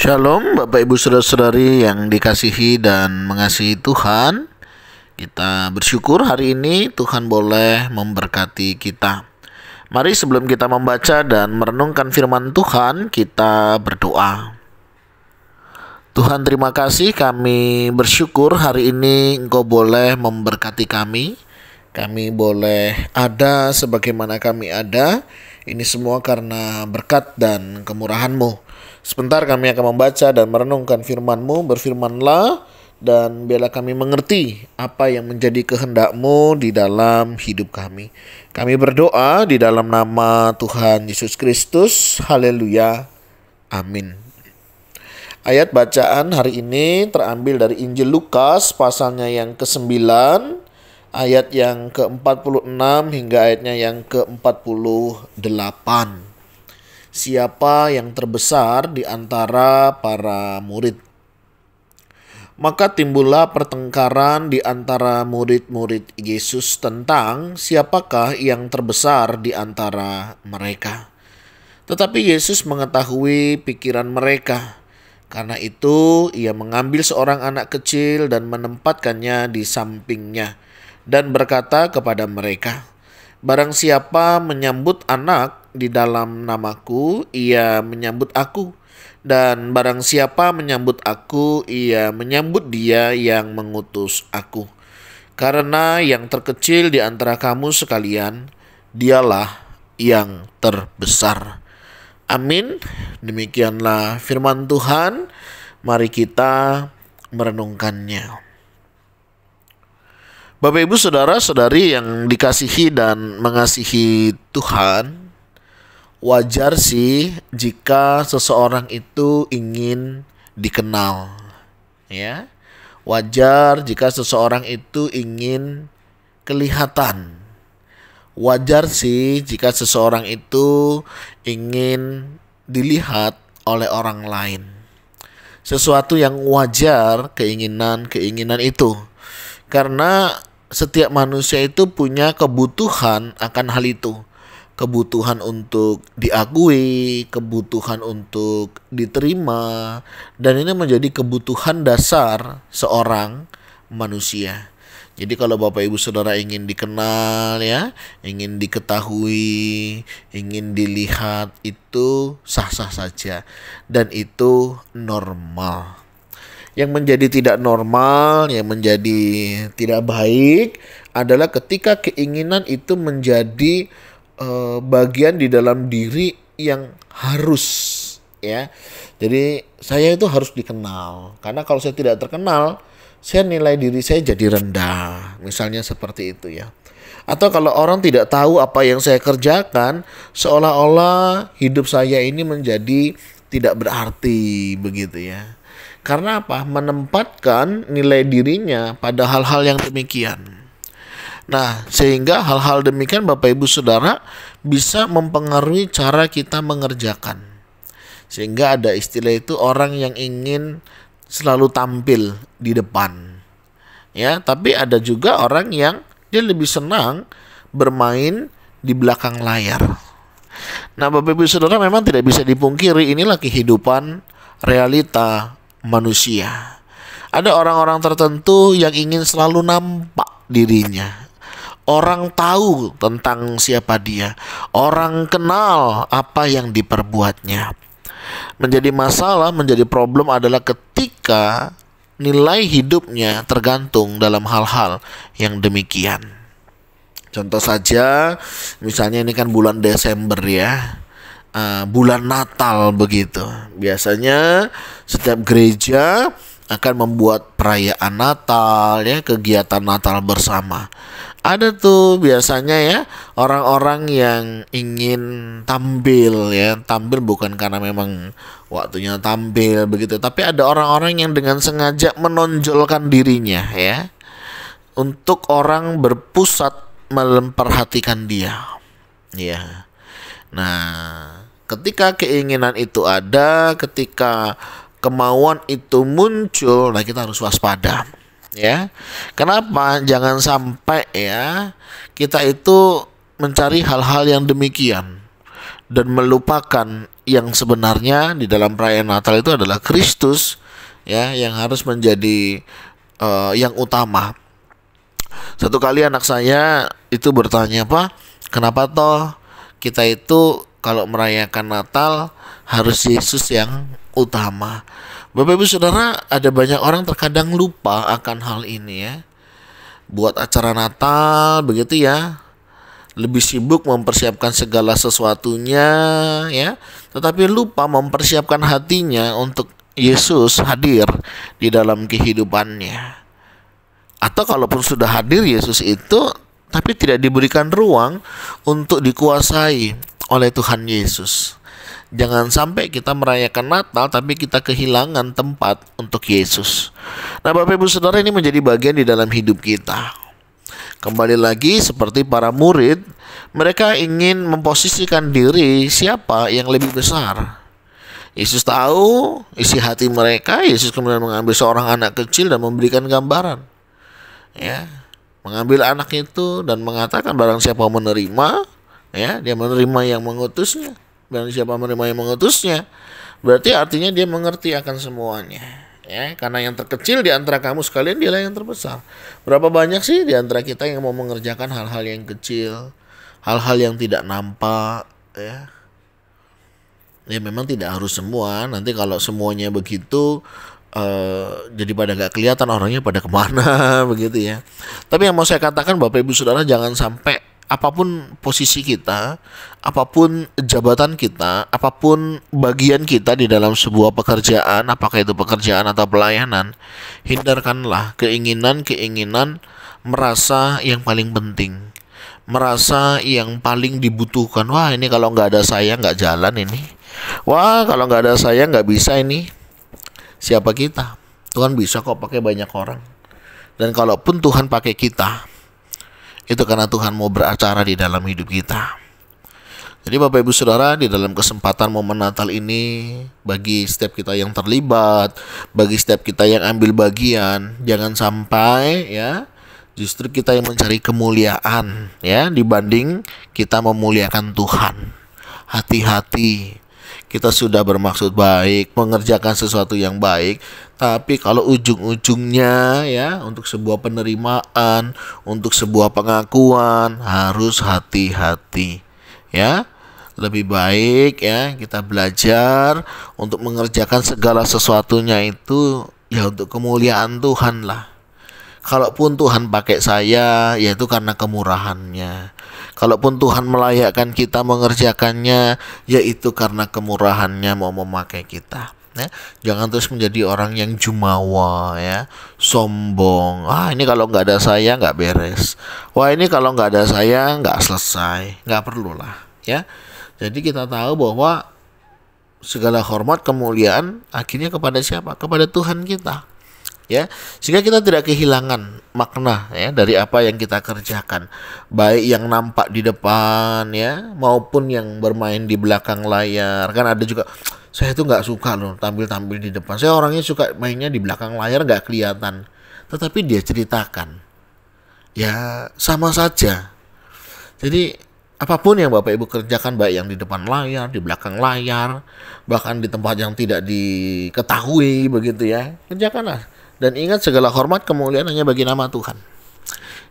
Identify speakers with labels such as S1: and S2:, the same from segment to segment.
S1: Shalom Bapak Ibu Saudara-saudari yang dikasihi dan mengasihi Tuhan. Kita bersyukur hari ini Tuhan boleh memberkati kita. Mari sebelum kita membaca dan merenungkan firman Tuhan, kita berdoa. Tuhan, terima kasih, kami bersyukur hari ini Engkau boleh memberkati kami. Kami boleh ada sebagaimana kami ada. Ini semua karena berkat dan kemurahan-Mu. Sebentar kami akan membaca dan merenungkan firman-Mu. Berfirmanlah dan biarlah kami mengerti apa yang menjadi kehendak-Mu di dalam hidup kami. Kami berdoa di dalam nama Tuhan Yesus Kristus. Haleluya. Amin. Ayat bacaan hari ini terambil dari Injil Lukas pasalnya yang ke-9, ayat yang ke-46 hingga ayatnya yang ke-48. Siapa yang terbesar di antara para murid? Maka timbullah pertengkaran di antara murid-murid Yesus tentang siapakah yang terbesar di antara mereka. Tetapi Yesus mengetahui pikiran mereka. Karena itu ia mengambil seorang anak kecil dan menempatkannya di sampingnya dan berkata kepada mereka, "Barang siapa menyambut anak di dalam namaku, ia menyambut aku. Dan barang siapa menyambut aku, ia menyambut dia yang mengutus aku. Karena yang terkecil di antara kamu sekalian, dialah yang terbesar." Amin. Demikianlah firman Tuhan. Mari kita merenungkannya. Bapak Ibu Saudara-saudari yang dikasihi dan mengasihi Tuhan, wajar sih jika seseorang itu ingin dikenal. Ya. Wajar jika seseorang itu ingin kelihatan. Wajar sih jika seseorang itu ingin dilihat oleh orang lain. Sesuatu yang wajar keinginan itu. Karena setiap manusia itu punya kebutuhan akan hal itu. Kebutuhan untuk diakui, kebutuhan untuk diterima, dan ini menjadi kebutuhan dasar seorang manusia. Jadi kalau Bapak Ibu Saudara ingin dikenal ya, ingin diketahui, ingin dilihat, itu sah-sah saja dan itu normal. Yang menjadi tidak normal, yang menjadi tidak baik adalah ketika keinginan itu menjadi bagian di dalam diri yang harus ya. Jadi saya itu harus dikenal, karena kalau saya tidak terkenal, saya nilai diri saya jadi rendah, misalnya seperti itu ya. Atau kalau orang tidak tahu apa yang saya kerjakan, seolah-olah hidup saya ini menjadi tidak berarti begitu ya. Karena apa? Menempatkan nilai dirinya pada hal-hal yang demikian. Nah, sehingga hal-hal demikian Bapak Ibu Saudara bisa mempengaruhi cara kita mengerjakan. Sehingga ada istilah itu orang yang ingin selalu tampil di depan. Ya, tapi ada juga orang yang dia lebih senang bermain di belakang layar. Nah, Bapak Ibu Saudara, memang tidak bisa dipungkiri inilah kehidupan realita manusia. Ada orang-orang tertentu yang ingin selalu nampak dirinya. Orang tahu tentang siapa dia. Orang kenal apa yang diperbuatnya. Menjadi masalah, menjadi problem adalah ketika nilai hidupnya tergantung dalam hal-hal yang demikian. Contoh saja, misalnya ini kan bulan Desember ya, bulan Natal begitu. Biasanya setiap gereja akan membuat perayaan Natal ya, kegiatan Natal bersama. Ada tuh biasanya ya orang-orang yang ingin tampil ya, tampil bukan karena memang waktunya tampil begitu, tapi ada orang-orang yang dengan sengaja menonjolkan dirinya ya, untuk orang berpusat memperhatikan dia ya. Nah, ketika keinginan itu ada, ketika kemauan itu muncul, nah kita harus waspada. Ya, kenapa? Jangan sampai ya kita itu mencari hal-hal yang demikian dan melupakan yang sebenarnya di dalam perayaan Natal itu adalah Kristus, ya, yang harus menjadi yang utama. Satu kali anak saya itu bertanya, "Pak, kenapa toh kita itu kalau merayakan Natal harus Yesus yang utama?" Bapak Ibu Saudara, ada banyak orang terkadang lupa akan hal ini ya. Buat acara Natal begitu ya, lebih sibuk mempersiapkan segala sesuatunya ya, tetapi lupa mempersiapkan hatinya untuk Yesus hadir di dalam kehidupannya. Atau kalaupun sudah hadir Yesus itu, tapi tidak diberikan ruang untuk dikuasai oleh Tuhan Yesus. Jangan sampai kita merayakan Natal tapi kita kehilangan tempat untuk Yesus. Nah, Bapak Ibu Saudara, ini menjadi bagian di dalam hidup kita. Kembali lagi seperti para murid, mereka ingin memposisikan diri siapa yang lebih besar. Yesus tahu isi hati mereka. Yesus kemudian mengambil seorang anak kecil dan memberikan gambaran, ya, mengambil anak itu dan mengatakan, barang siapa menerima, ya, dia menerima yang mengutusnya. Barang siapa menerima yang mengutusnya, berarti artinya dia mengerti akan semuanya, ya, karena yang terkecil di antara kamu sekalian dialah yang terbesar. Berapa banyak sih di antara kita yang mau mengerjakan hal-hal yang kecil, hal-hal yang tidak nampak, ya. Ya memang tidak harus semua. Nanti kalau semuanya begitu, jadi pada nggak kelihatan orangnya pada kemana begitu ya. Tapi yang mau saya katakan, Bapak Ibu Saudara, jangan sampai apapun posisi kita, apapun jabatan kita, apapun bagian kita di dalam sebuah pekerjaan, apakah itu pekerjaan atau pelayanan, hindarkanlah keinginan-keinginan merasa yang paling penting, merasa yang paling dibutuhkan. Wah, ini kalau nggak ada saya nggak jalan ini. Wah, kalau nggak ada saya nggak bisa ini. Siapa kita? Tuhan bisa kok pakai banyak orang. Dan kalaupun Tuhan pakai kita, itu karena Tuhan mau beracara di dalam hidup kita. Jadi Bapak Ibu Saudara, di dalam kesempatan momen Natal ini, bagi setiap kita yang terlibat, bagi setiap kita yang ambil bagian, jangan sampai ya justru kita yang mencari kemuliaan ya dibanding kita memuliakan Tuhan. Hati-hati. Kita sudah bermaksud baik, mengerjakan sesuatu yang baik, tapi kalau ujung-ujungnya ya untuk sebuah penerimaan, untuk sebuah pengakuan, harus hati-hati ya. Lebih baik ya kita belajar untuk mengerjakan segala sesuatunya itu ya untuk kemuliaan Tuhan lah. Kalaupun Tuhan pakai saya, yaitu karena kemurahannya. Kalaupun Tuhan melayakkan kita mengerjakannya, yaitu karena kemurahannya mau memakai kita. Ya, jangan terus menjadi orang yang jumawa, ya, sombong. Ah, ini kalau nggak ada saya nggak beres. Wah, ini kalau nggak ada saya nggak selesai. Nggak perlulah, ya. Jadi kita tahu bahwa segala hormat kemuliaan akhirnya kepada siapa? Kepada Tuhan kita. Ya, sehingga kita tidak kehilangan makna ya dari apa yang kita kerjakan, baik yang nampak di depan ya maupun yang bermain di belakang layar. Kan ada juga, saya itu nggak suka loh tampil-tampil di depan, saya orangnya suka mainnya di belakang layar, nggak kelihatan, tetapi dia ceritakan ya sama saja. Jadi apapun yang Bapak Ibu kerjakan, baik yang di depan layar, di belakang layar, bahkan di tempat yang tidak diketahui begitu ya, kerjakanlah. Dan ingat, segala hormat kemuliaan hanya bagi nama Tuhan.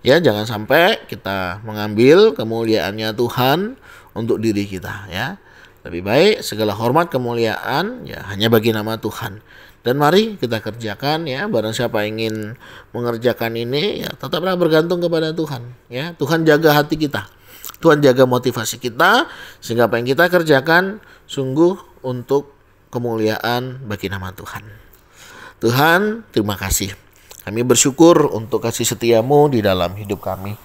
S1: Ya, jangan sampai kita mengambil kemuliaannya Tuhan untuk diri kita ya. Lebih baik segala hormat kemuliaan ya hanya bagi nama Tuhan. Dan mari kita kerjakan ya, barang siapa ingin mengerjakan ini ya tetaplah bergantung kepada Tuhan ya. Tuhan jaga hati kita. Tuhan jaga motivasi kita sehingga apa yang kita kerjakan sungguh untuk kemuliaan bagi nama Tuhan. Tuhan, terima kasih. Kami bersyukur untuk kasih setiamu di dalam hidup kami.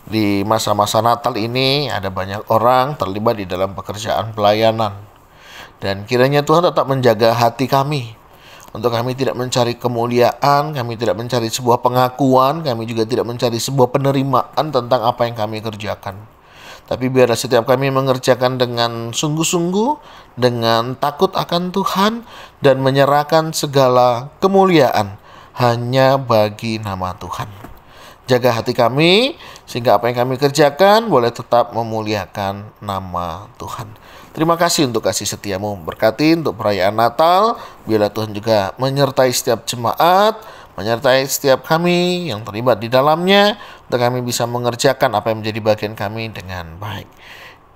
S1: Di masa-masa Natal ini ada banyak orang terlibat di dalam pekerjaan pelayanan. Dan kiranya Tuhan tetap menjaga hati kami. Untuk kami tidak mencari kemuliaan, kami tidak mencari sebuah pengakuan, kami juga tidak mencari sebuah penerimaan tentang apa yang kami kerjakan. Tapi biarlah setiap kami mengerjakan dengan sungguh-sungguh, dengan takut akan Tuhan, dan menyerahkan segala kemuliaan hanya bagi nama Tuhan. Jaga hati kami, sehingga apa yang kami kerjakan boleh tetap memuliakan nama Tuhan. Terima kasih untuk kasih setiamu. Berkati untuk perayaan Natal. Biarlah Tuhan juga menyertai setiap jemaat, menyertai setiap kami yang terlibat di dalamnya, untuk kami bisa mengerjakan apa yang menjadi bagian kami dengan baik.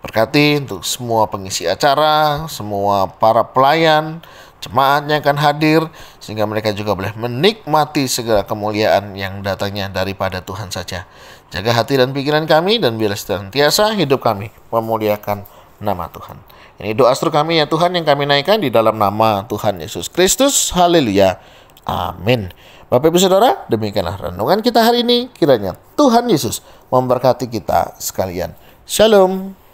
S1: Berkati untuk semua pengisi acara, semua para pelayan, jemaat yang akan hadir, sehingga mereka juga boleh menikmati segala kemuliaan yang datangnya daripada Tuhan saja. Jaga hati dan pikiran kami, dan biarlah senantiasa hidup kami memuliakan nama Tuhan. Ini doa seru kami ya Tuhan, yang kami naikkan di dalam nama Tuhan Yesus Kristus. Haleluya. Amin. Bapak Ibu Saudara, demikianlah renungan kita hari ini. Kiranya Tuhan Yesus memberkati kita sekalian. Shalom.